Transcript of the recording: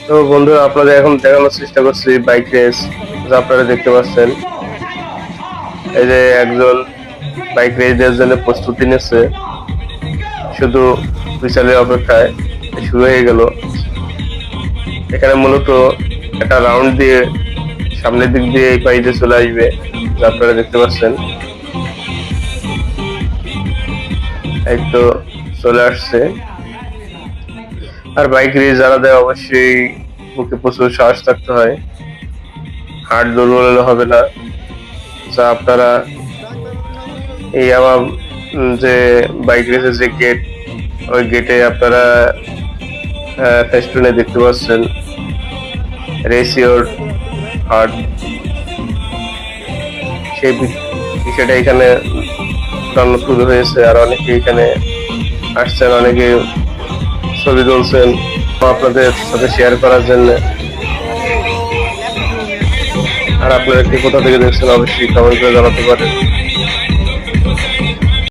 তো বন্ধুরা, আপনাদের এখন দেখানোর চেষ্টা করছি বাইক রেস, যা আপনারা দেখতে পাচ্ছেন। এই যে একজন বাইক রেস দেওয়ার জন্য প্রস্তুতি নিচ্ছে, শুধু হুইসেলের অপেক্ষায়। শুরু হয়ে গেল। এখানে মূলত একটা রাউন্ড দিয়ে সামনের দিক দিয়ে এই পাইতে চলে আসবে, যা আপনারা দেখতে পাচ্ছেন। এই তো চলে আসছে। আর বাইক রেস যারা দেয় অবশ্যই বুকে প্রচুর সাহস থাকতে হয়, হার্ট দুর্বল হলে হবে না। যা আপনারা এই আমার যে বাইক রেসের যে গেট, ওই গেটে আপনারা ফেস্টুনে দেখতে পাচ্ছেন রেস ইওর হার্ট, সেই বিষয়টা এখানে শুরু হয়েছে। আর অনেকে এখানে আসছেন, অনেকে ছবি তুলছেন আপনাদের সাথে শেয়ার করার জন্য। আর আপনারা কি কোথা থেকে দেখছেন অবশ্যই কমেন্ট করে জানাতে পারেন।